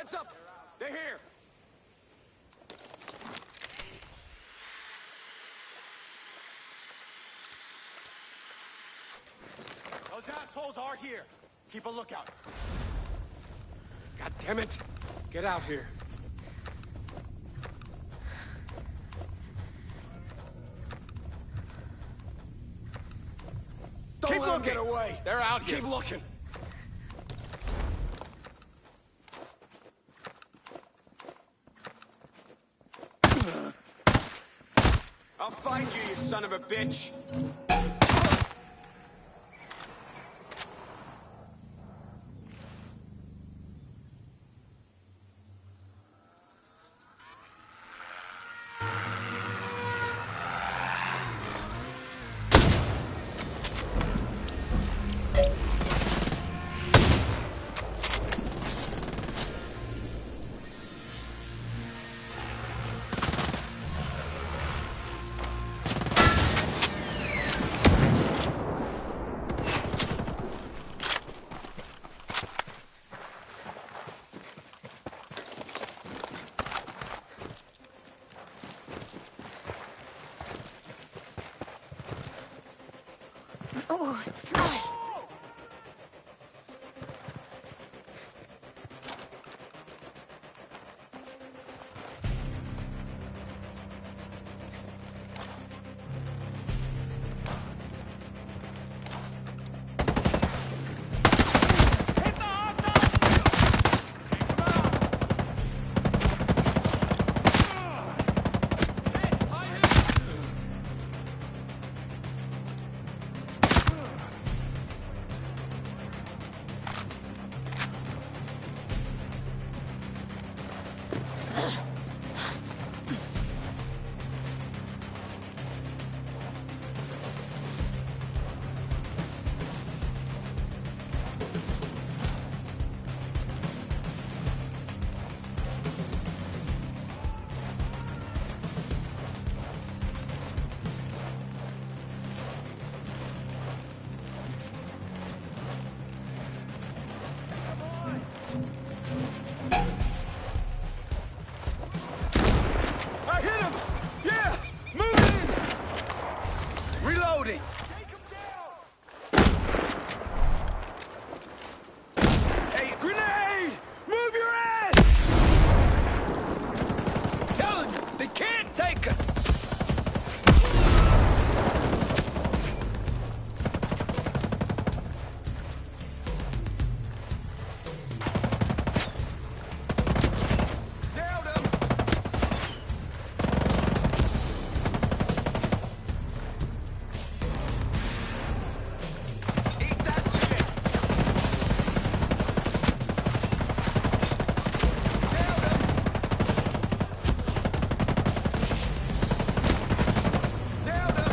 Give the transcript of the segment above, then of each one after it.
Heads up! They're here! Those assholes are here. Keep a lookout. God damn it! Get out here. Don't Keep let them looking. get away! They're out here. Keep looking! I'll find you, you son of a bitch! Oh, I hit him! Yeah! Moving! Reloading! Take him down! Hey, grenade! Move your ass! Telling you, they can't take us! Nailed him! Eat that shit! Nailed him! Nailed him!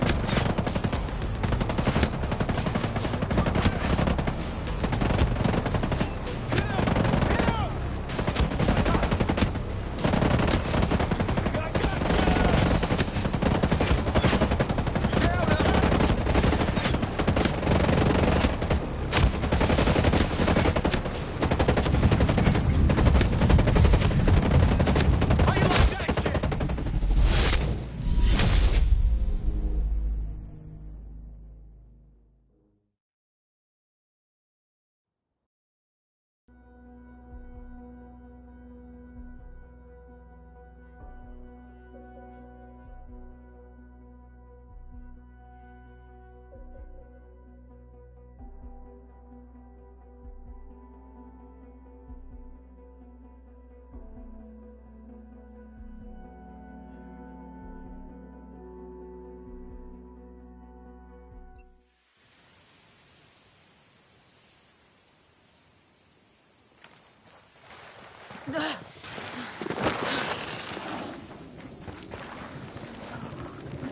How you like that shit?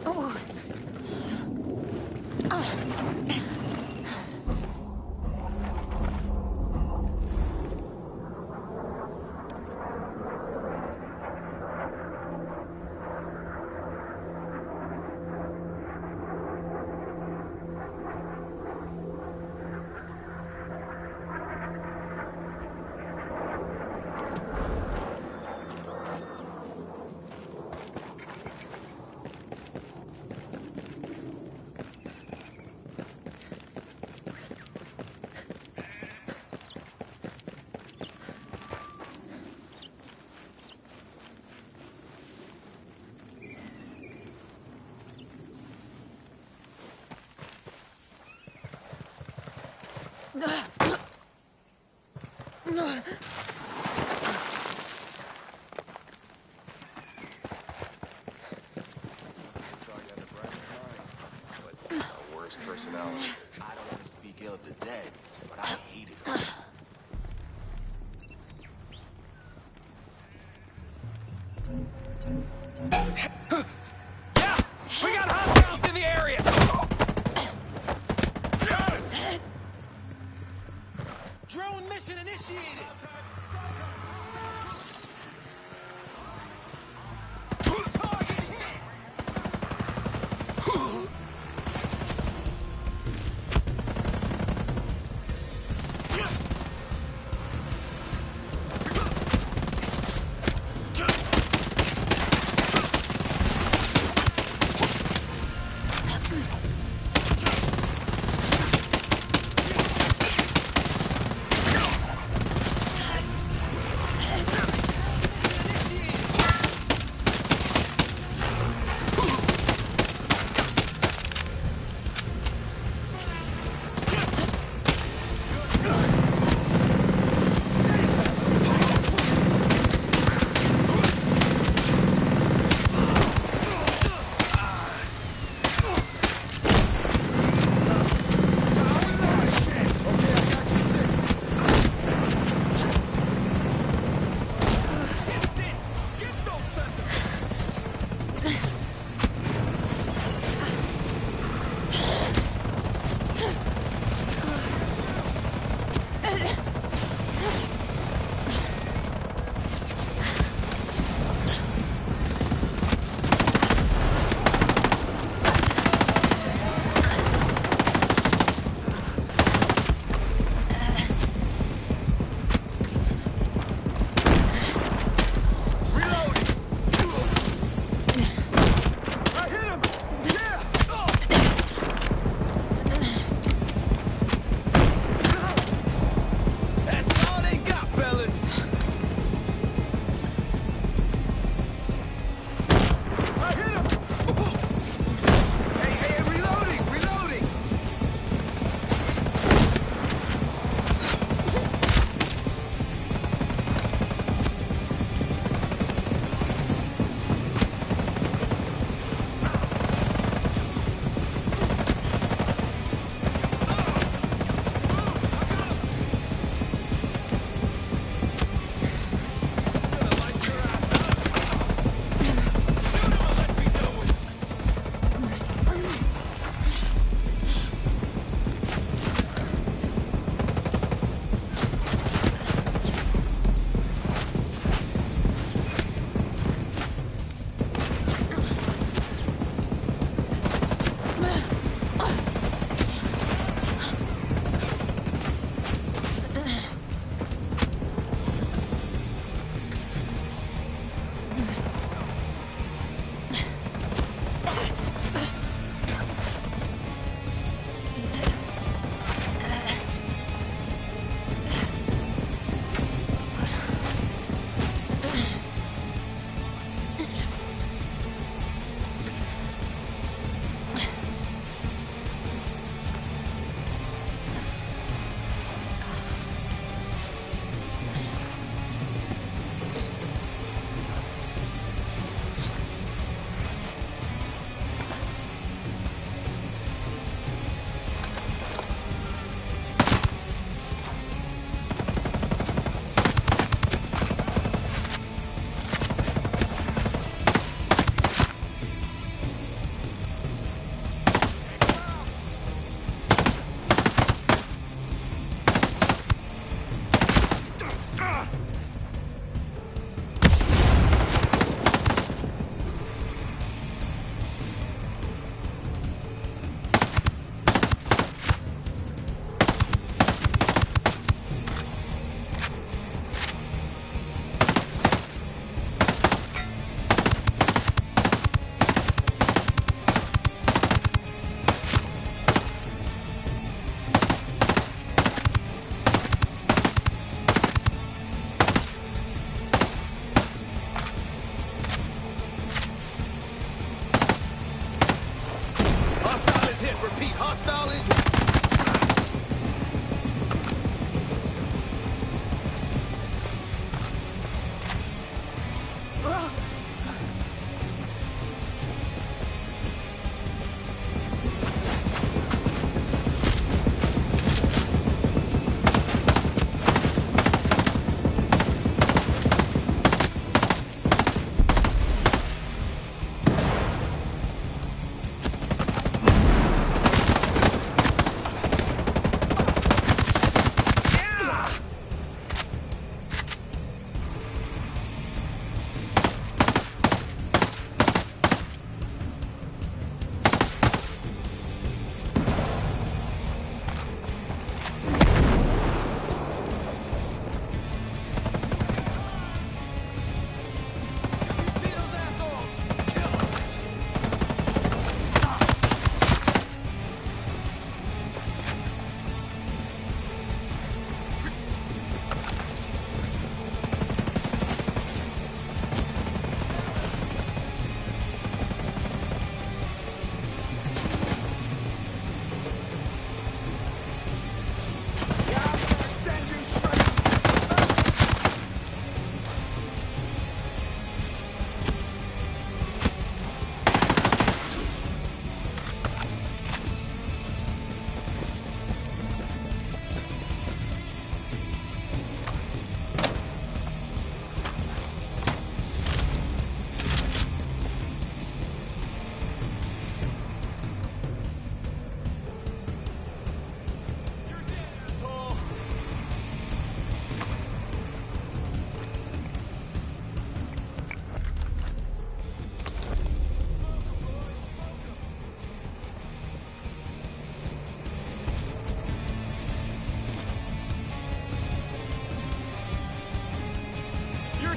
oh. Worst personality. I don't want to speak ill of the dead, but I hated her. Yeah! We got hostiles in the area! Drone mission initiated! Target hit!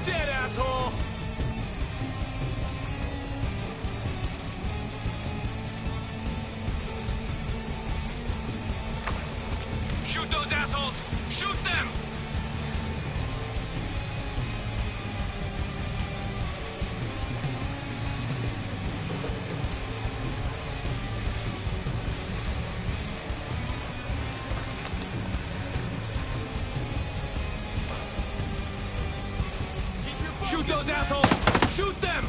Dead, asshole! Shoot those assholes! Shoot them! Shoot those assholes! Shoot them!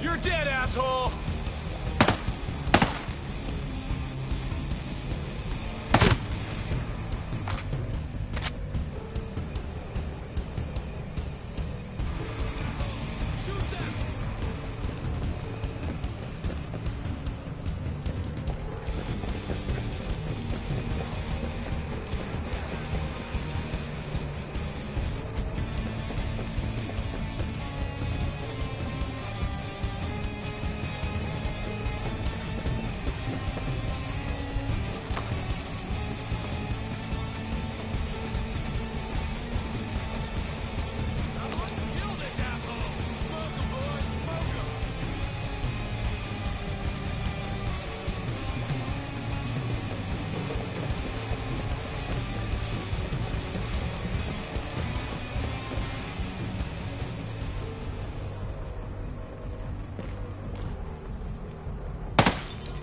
You're dead, asshole! Shoot them! Kill this asshole! Smoke 'em, boys! Smoke 'em!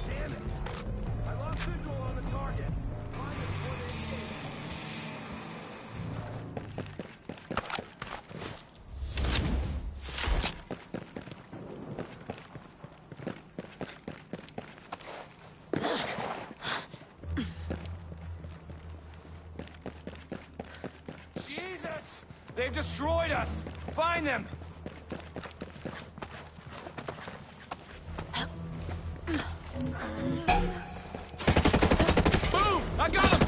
Damn it! I lost visual on the target. Find it before they escape. Jesus! They've destroyed us! Find them! Boom! I got him!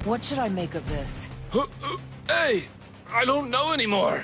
What should I make of this? Hey! I don't know anymore!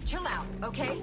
Chill out, okay?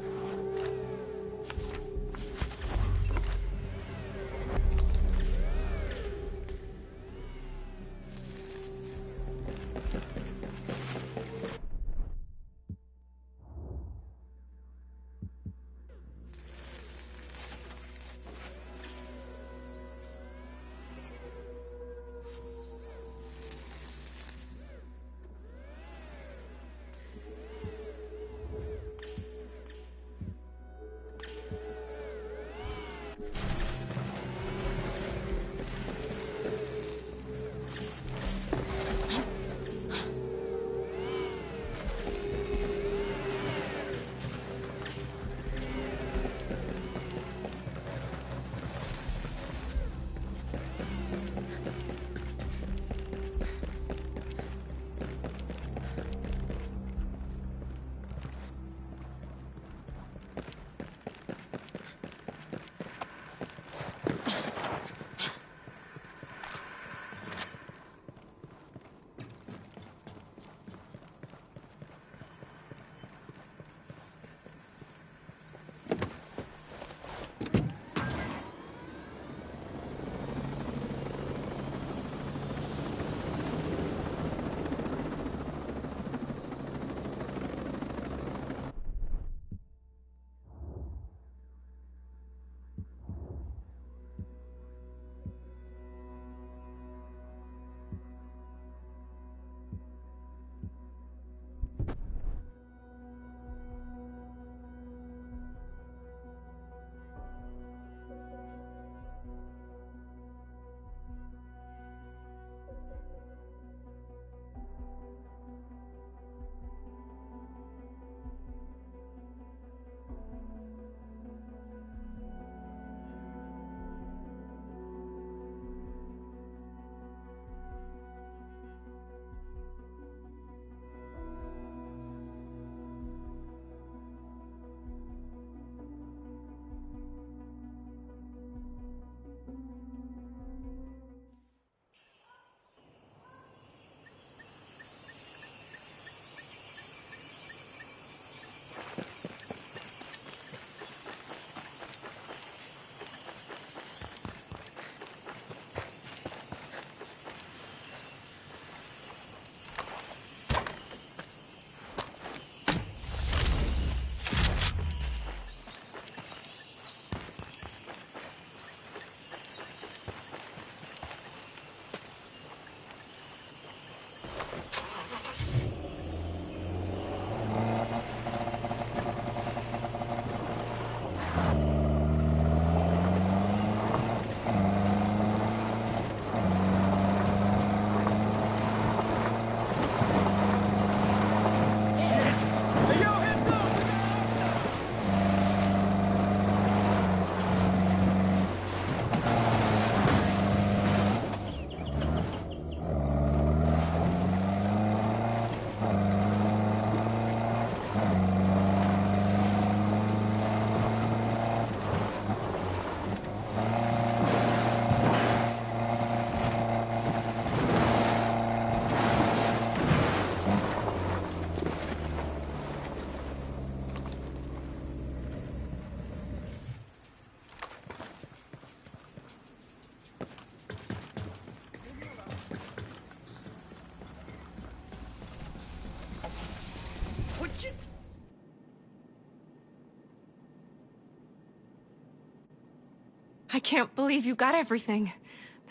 I can't believe you got everything.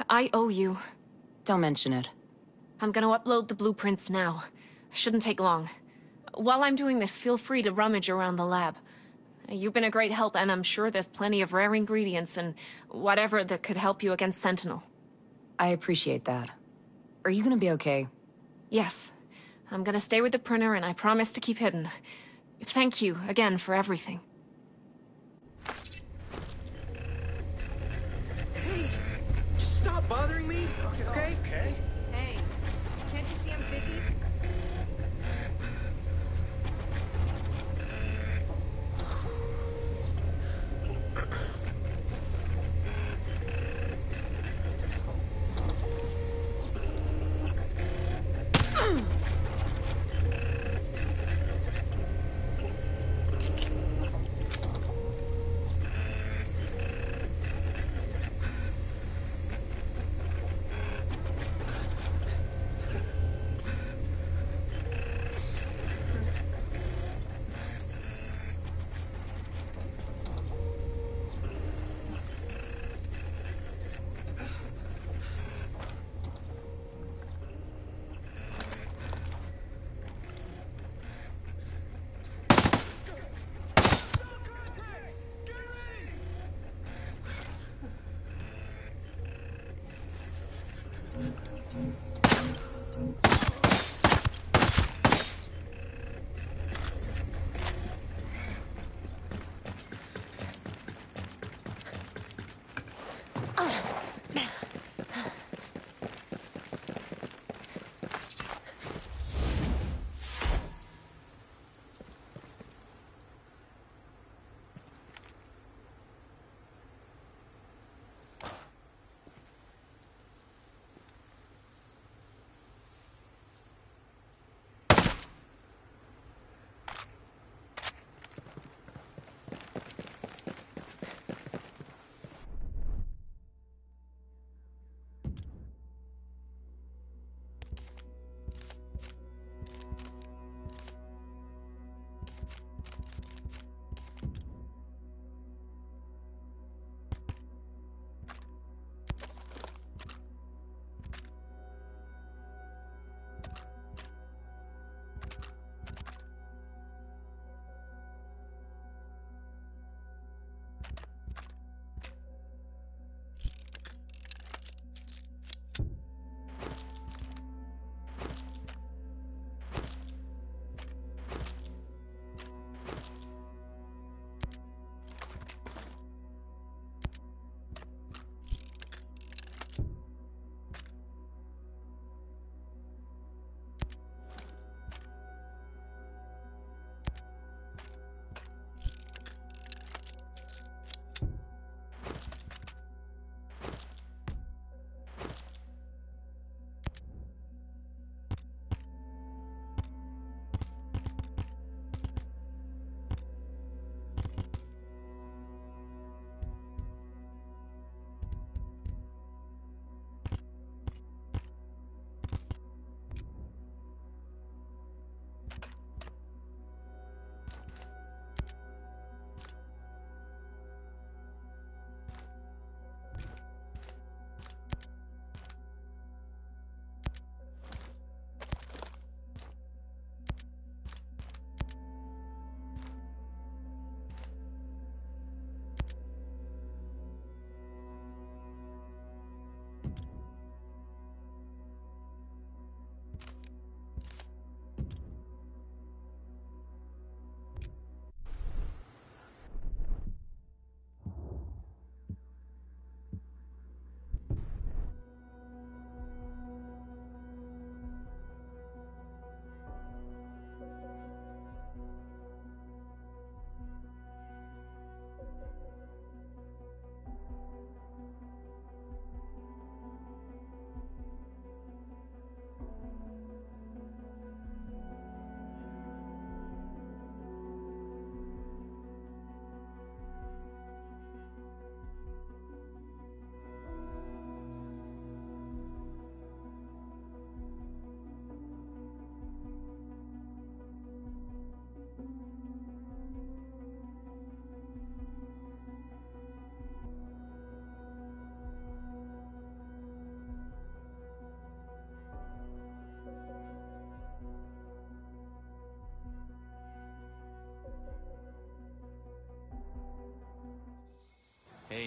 I owe you. Don't mention it. I'm gonna upload the blueprints now. Shouldn't take long. While I'm doing this, feel free to rummage around the lab. You've been a great help, and I'm sure there's plenty of rare ingredients and whatever that could help you against Sentinel. I appreciate that. Are you gonna be okay? Yes. I'm gonna stay with the printer, and I promise to keep hidden. Thank you again for everything. Hey! Just stop bothering me, okay? Okay. Hey, can't you see I'm busy?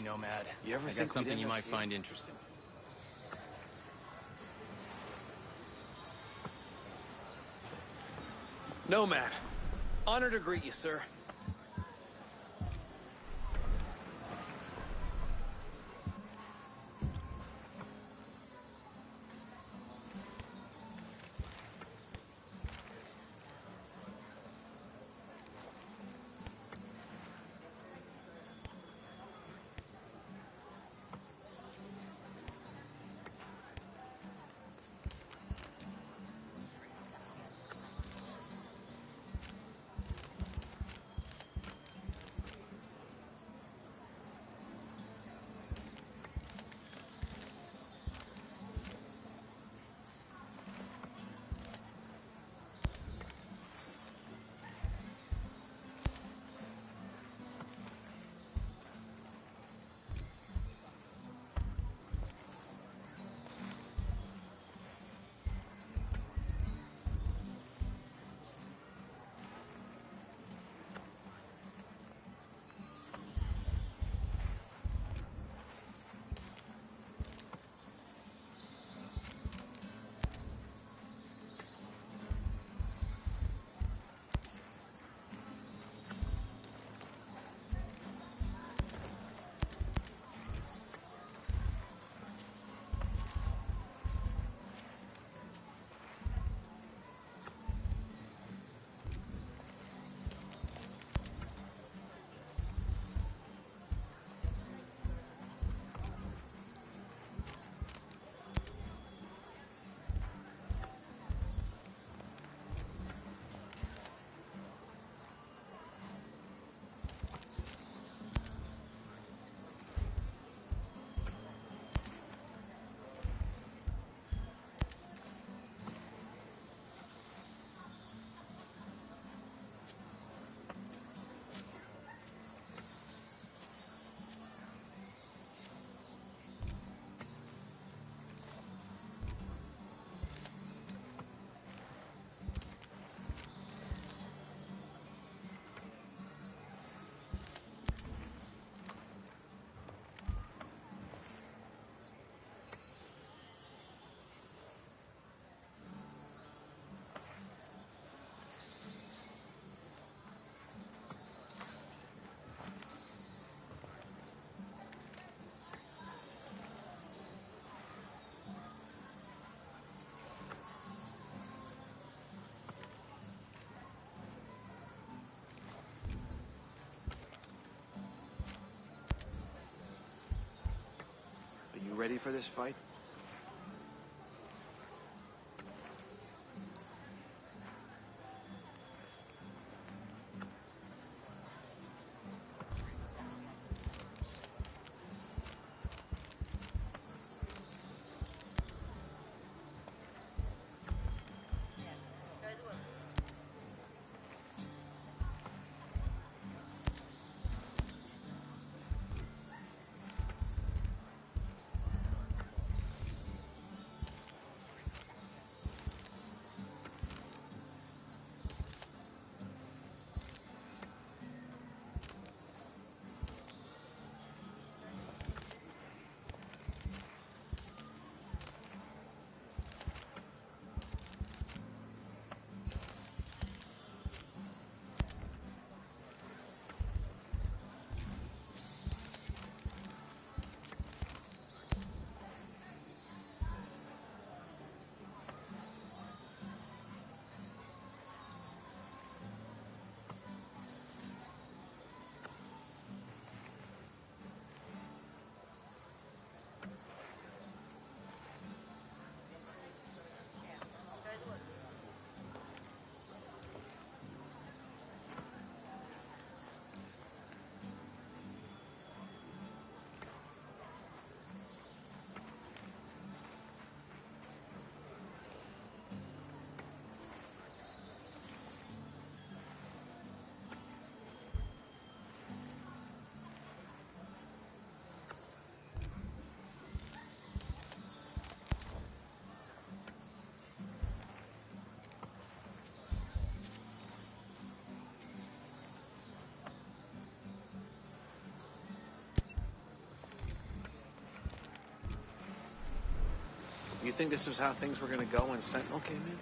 Nomad. You ever I think got we'd something end you up might here? find interesting. Nomad. Honor to greet you, sir. Are you ready for this fight? think this was how things were gonna go when Sentinel came in?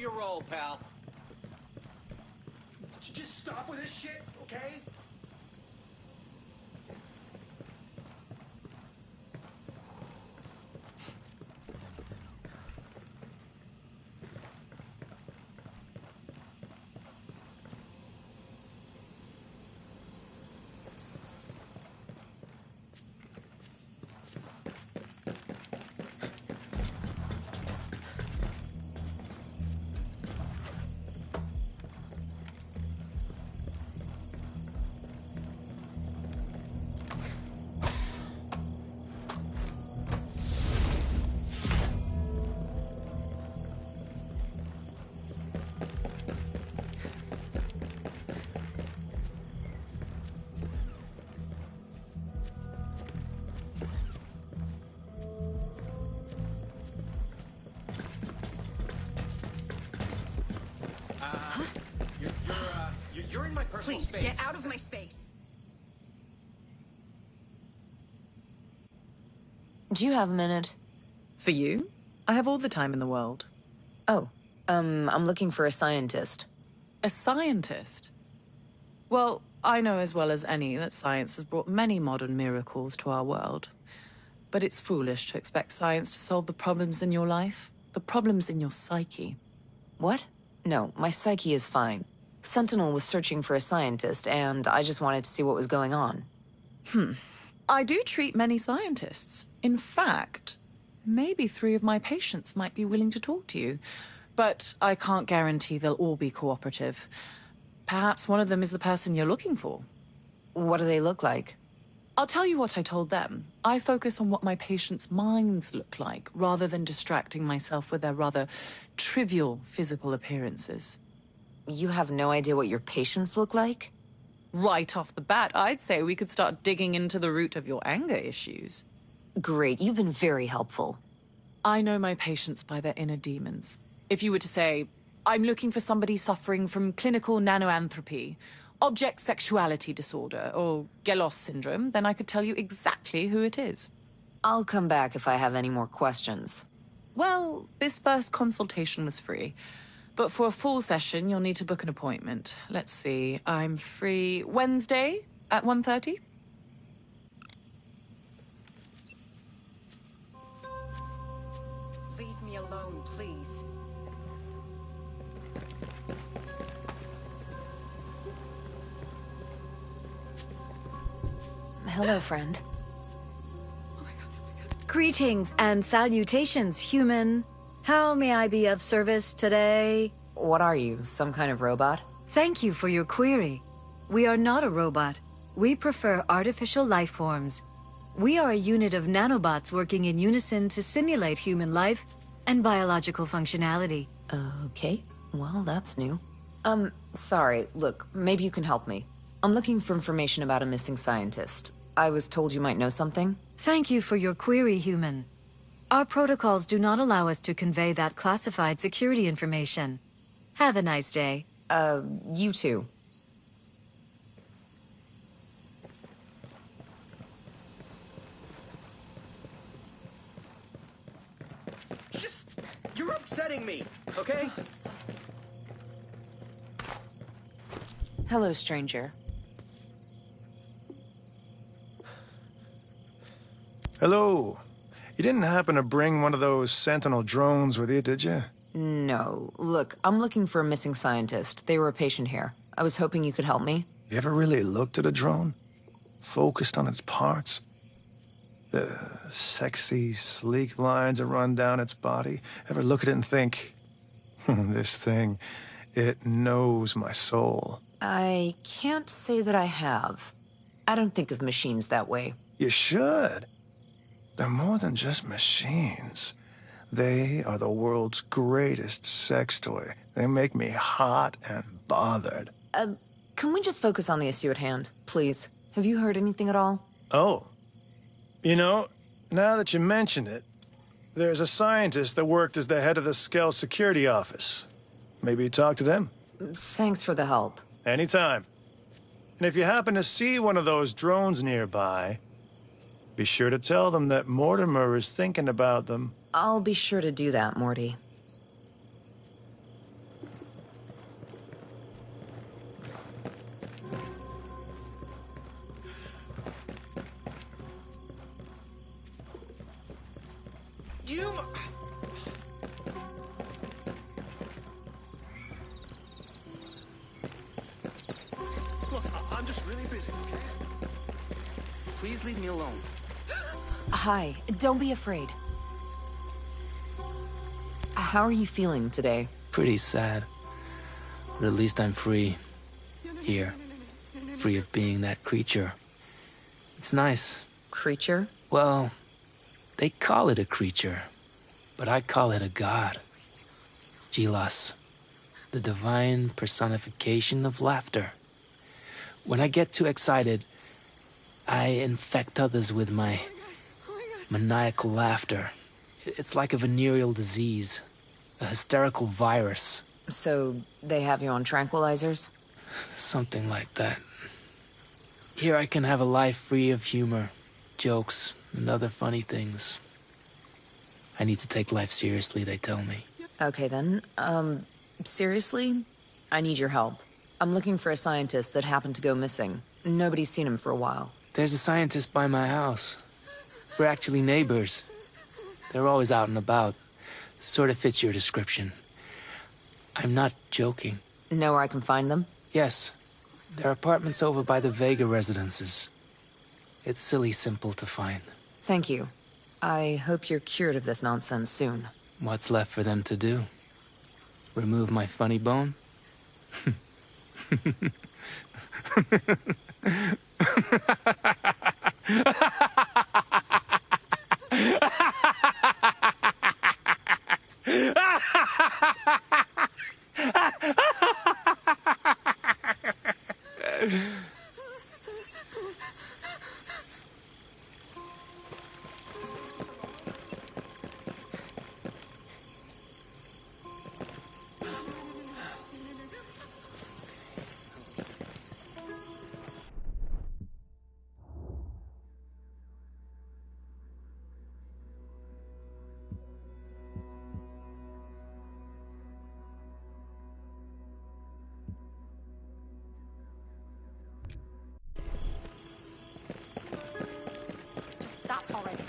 your role, pal. Just stop with this shit, okay? You're in my personal Please, space. get out of my space. Do you have a minute? For you? I have all the time in the world. Oh, I'm looking for a scientist. A scientist? Well, I know as well as any that science has brought many modern miracles to our world. But it's foolish to expect science to solve the problems in your life, the problems in your psyche. What? No, my psyche is fine. Sentinel was searching for a scientist, and I just wanted to see what was going on. I do treat many scientists. In fact, maybe 3 of my patients might be willing to talk to you. But I can't guarantee they'll all be cooperative. Perhaps one of them is the person you're looking for. What do they look like? I'll tell you what I told them. I focus on what my patients' minds look like, rather than distracting myself with their rather trivial physical appearances. You have no idea what your patients look like? Right off the bat, I'd say we could start digging into the root of your anger issues. Great, you've been very helpful. I know my patients by their inner demons. If you were to say, I'm looking for somebody suffering from clinical nanoanthropy, object sexuality disorder, or Gelos syndrome, then I could tell you exactly who it is. I'll come back if I have any more questions. Well, this first consultation was free. But for a full session, you'll need to book an appointment. Let's see, I'm free Wednesday at 1:30. Leave me alone, please. Hello, friend. Greetings and salutations, human. How may I be of service today? What are you, some kind of robot? Thank you for your query. We are not a robot. We prefer artificial life forms. We are a unit of nanobots working in unison to simulate human life and biological functionality. Okay, well, that's new. Sorry, look, maybe you can help me. I'm looking for information about a missing scientist. I was told you might know something. Thank you for your query, human. Our protocols do not allow us to convey that classified security information. Have a nice day. You too. You're upsetting me, okay? Hello, stranger. Hello. You didn't happen to bring one of those Sentinel drones with you, did you? No. Look, I'm looking for a missing scientist. They were a patient here. I was hoping you could help me. You ever really looked at a drone? Focused on its parts? The sexy, sleek lines that run down its body? Ever look at it and think, this thing, it knows my soul? I can't say that I have. I don't think of machines that way. You should. They're more than just machines. They are the world's greatest sex toy. They make me hot and bothered. Can we just focus on the issue at hand, please? Have you heard anything at all? Oh. You know, now that you mention it, there's a scientist that worked as the head of the Skell security office. Maybe you talk to them? Thanks for the help. Anytime. And if you happen to see one of those drones nearby, be sure to tell them that Mortimer is thinking about them. I'll be sure to do that, Morty. You've... Look, I'm just really busy, okay? Please leave me alone. Hi, don't be afraid. How are you feeling today? Pretty sad. But at least I'm free. Here. Free of being that creature. It's nice. Creature? Well, they call it a creature, but I call it a god. Gilas. The divine personification of laughter. When I get too excited, I infect others with my maniacal laughter. It's like a venereal disease, a hysterical virus. So, they have you on tranquilizers? Something like that. Here I can have a life free of humor, jokes, and other funny things. I need to take life seriously, they tell me. Okay then, seriously? I need your help. I'm looking for a scientist that happened to go missing. Nobody's seen him for a while. There's a scientist by my house. We're actually neighbors. They're always out and about. Sort of fits your description. I'm not joking. Know where I can find them? Yes. Their apartment's over by the Vega residences. It's silly simple to find. Thank you. I hope you're cured of this nonsense soon. What's left for them to do? Remove my funny bone? Just stop already.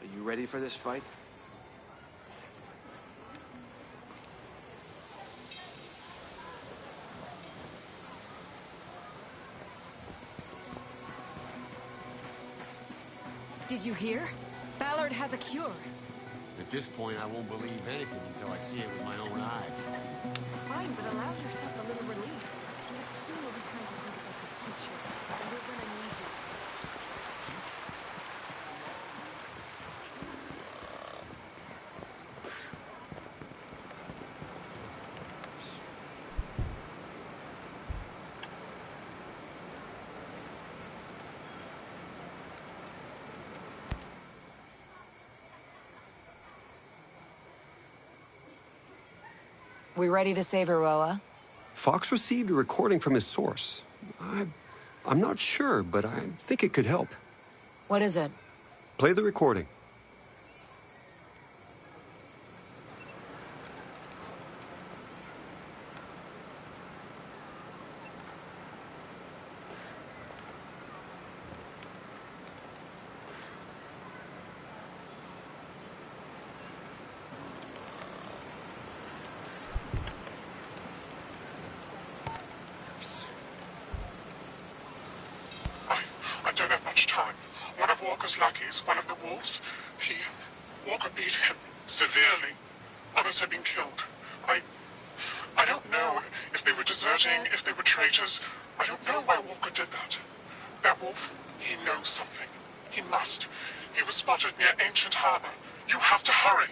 Are you ready for this fight? Did you hear? Ballard has a cure. At this point, I won't believe anything until I see it with my own eyes. Fine, but allow yourself a little relief. Soon will be time to think about the future. And we're gonna need you. We ready to save Aroa? Fox received a recording from his source. I'm not sure, but I think it could help. What is it? Play the recording. I don't have much time. One of Walker's lackeys, one of the wolves, Walker beat him severely. Others have been killed. I don't know if they were deserting, if they were traitors. I don't know why Walker did that. That wolf, he knows something. He must. He was spotted near Ancient Harbor. You have to hurry.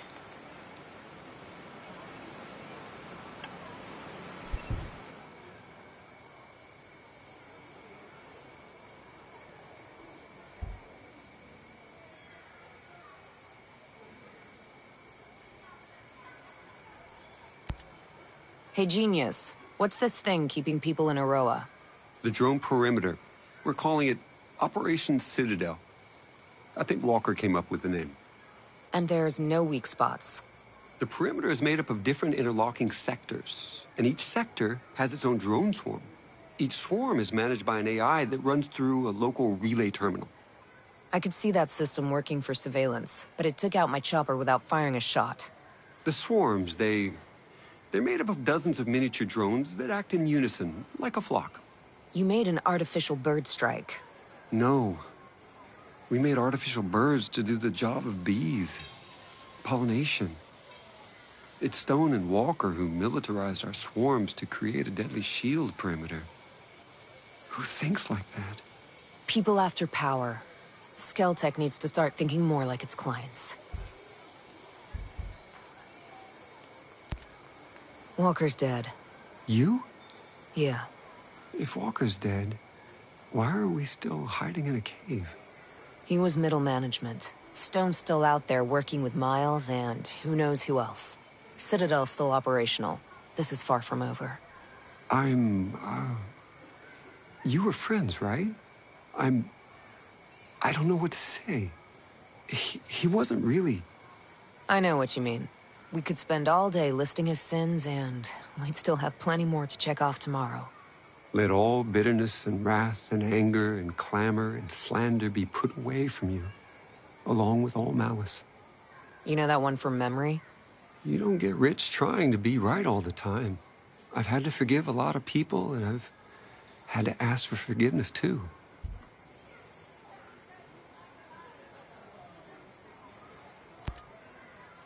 Hey, Genius. What's this thing keeping people in Aroa? The drone perimeter. We're calling it Operation Citadel. I think Walker came up with the name. And there's no weak spots. The perimeter is made up of different interlocking sectors, and each sector has its own drone swarm. Each swarm is managed by an AI that runs through a local relay terminal. I could see that system working for surveillance, but it took out my chopper without firing a shot. The swarms, they're made up of dozens of miniature drones that act in unison, like a flock. You made an artificial bird strike. No. We made artificial birds to do the job of bees. Pollination. It's Stone and Walker who militarized our swarms to create a deadly shield perimeter. Who thinks like that? People after power. Skeltech needs to start thinking more like its clients. Walker's dead. You? Yeah. If Walker's dead, why are we still hiding in a cave? He was middle management. Stone's still out there working with Miles and who knows who else. Citadel's still operational. This is far from over. You were friends, right? I don't know what to say. He wasn't really... I know what you mean. We could spend all day listing his sins, and we'd still have plenty more to check off tomorrow. Let all bitterness and wrath and anger and clamor and slander be put away from you, along with all malice. You know that one from memory? You don't get rich trying to be right all the time. I've had to forgive a lot of people, and I've had to ask for forgiveness, too.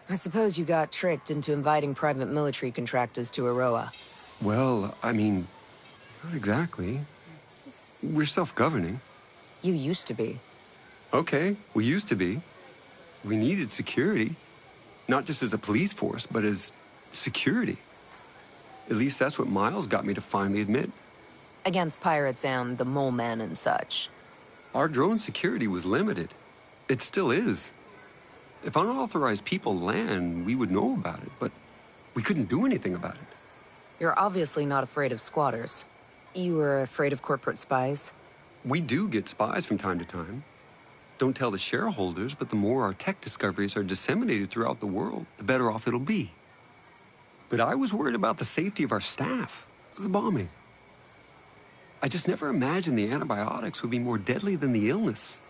I suppose you got tricked into inviting private military contractors to Aroa. Well, I mean, not exactly. We're self-governing. You used to be. Okay, we used to be. We needed security. Not just as a police force, but as security. At least that's what Miles got me to finally admit. Against pirates and the mole men and such. Our drone security was limited. It still is. If unauthorized people land, we would know about it, but we couldn't do anything about it. You're obviously not afraid of squatters. You were afraid of corporate spies? We do get spies from time to time. Don't tell the shareholders, but the more our tech discoveries are disseminated throughout the world, the better off it'll be. But I was worried about the safety of our staff, the bombing. I just never imagined the antibiotics would be more deadly than the illness.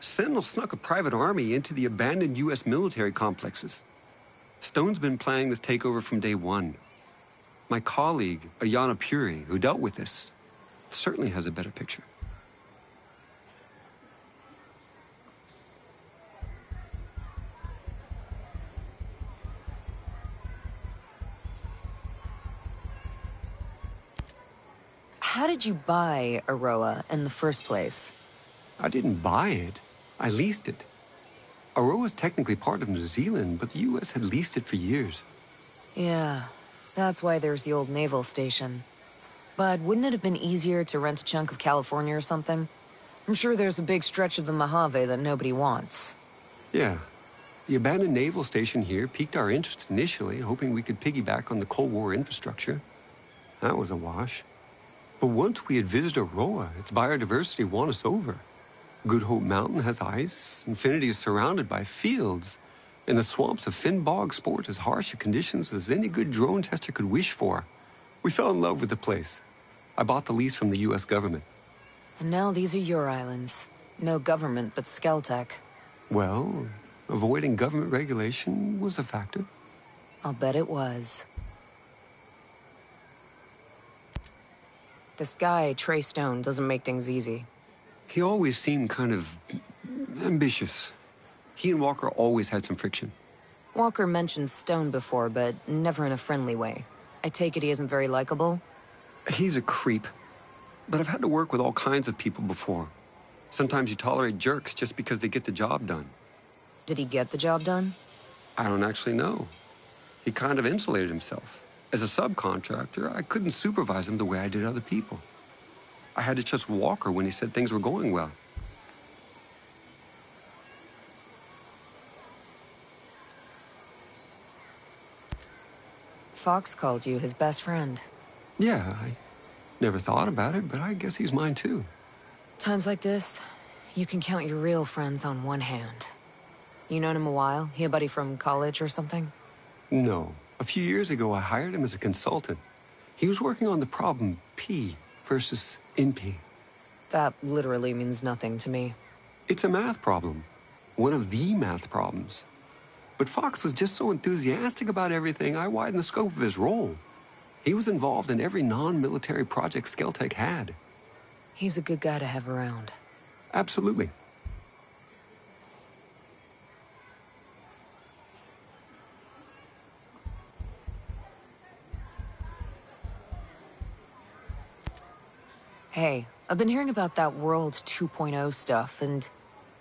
Sentinel snuck a private army into the abandoned U.S. military complexes. Stone's been planning this takeover from day one. My colleague, Ayana Puri, who dealt with this, certainly has a better picture. How did you buy Aroa in the first place? I didn't buy it. I leased it. Aroa's technically part of New Zealand, but the U.S. had leased it for years. Yeah, that's why there's the old naval station. But wouldn't it have been easier to rent a chunk of California or something? I'm sure there's a big stretch of the Mojave that nobody wants. Yeah. The abandoned naval station here piqued our interest initially, hoping we could piggyback on the Cold War infrastructure. That was a wash. But once we had visited Aroa, its biodiversity won us over. Good Hope Mountain has ice, Infinity is surrounded by fields, and the swamps of Finn Bog sport as harsh a conditions as any good drone tester could wish for. We fell in love with the place. I bought the lease from the U.S. government. And now these are your islands. No government but Skeltec. Well, avoiding government regulation was a factor. I'll bet it was. This guy, Trey Stone, doesn't make things easy. He always seemed kind of ambitious. He and Walker always had some friction. Walker mentioned Stone before, but never in a friendly way. I take it he isn't very likable? He's a creep. But I've had to work with all kinds of people before. Sometimes you tolerate jerks just because they get the job done. Did he get the job done? I don't actually know. He kind of insulated himself. As a subcontractor, I couldn't supervise him the way I did other people. I had to trust Walker when he said things were going well. Fox called you his best friend. Yeah, I never thought about it, but I guess he's mine too. Times like this, you can count your real friends on one hand. You known him a while? He a buddy from college or something? No. A few years ago, I hired him as a consultant. He was working on the problem P versus NP. That literally means nothing to me. It's a math problem. One of the math problems. But Fox was just so enthusiastic about everything, I widened the scope of his role. He was involved in every non-military project Skeltec had. He's a good guy to have around. Absolutely. Hey, I've been hearing about that World 2.0 stuff, and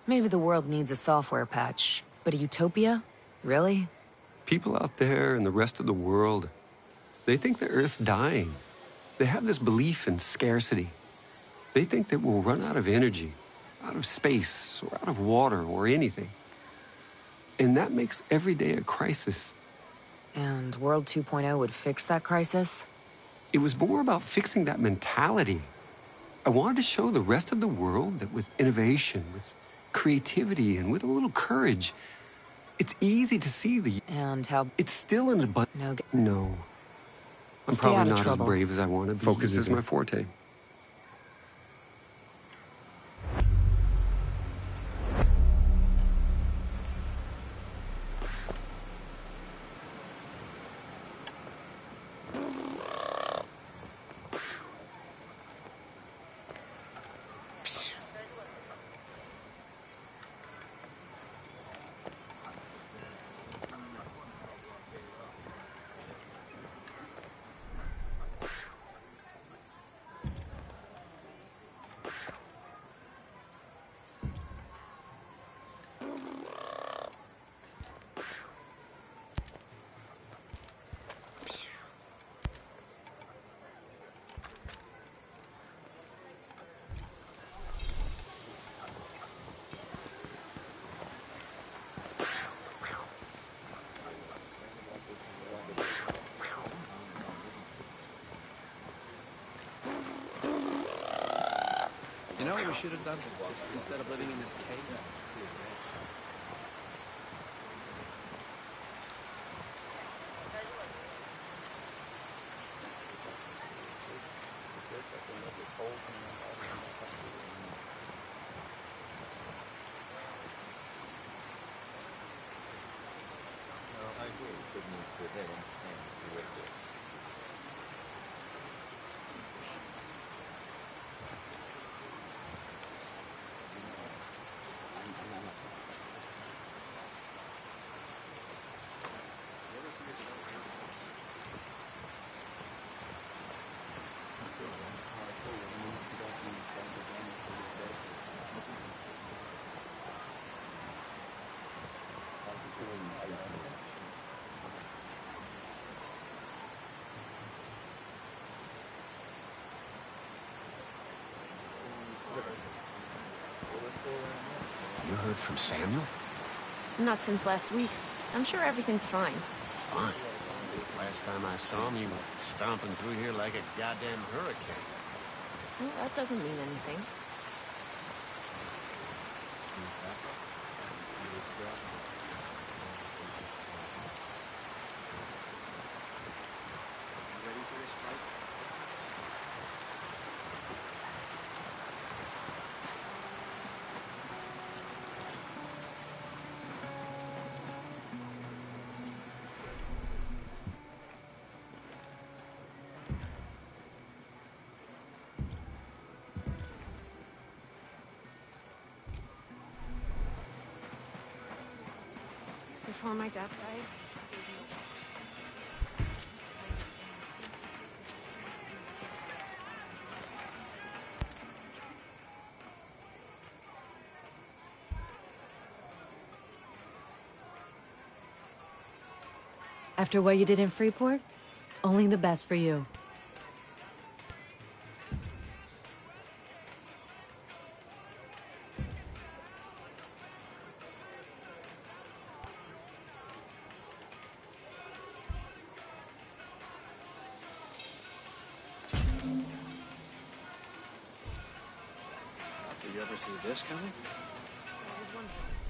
maybe the world needs a software patch. But a utopia? Really? People out there in the rest of the world, they think the Earth's dying. They have this belief in scarcity. They think that we'll run out of energy, out of space, or out of water, or anything. And that makes every day a crisis. And World 2.0 would fix that crisis? It was more about fixing that mentality. I wanted to show the rest of the world that with innovation, with creativity, and with a little courage, it's easy to see the... And how... It's still an abundance. No. I'm Stay out probably of not as trouble. brave as I want to be. Focus is my forte. You know what we should have done instead of living in this cave? You heard from Samuel? Not since last week. I'm sure everything's fine. Fine. Last time I saw him, he was stomping through here like a goddamn hurricane. Well, that doesn't mean anything. Before my dad died, After what you did in Freeport, only the best for you. So you ever see this coming? I was wondering.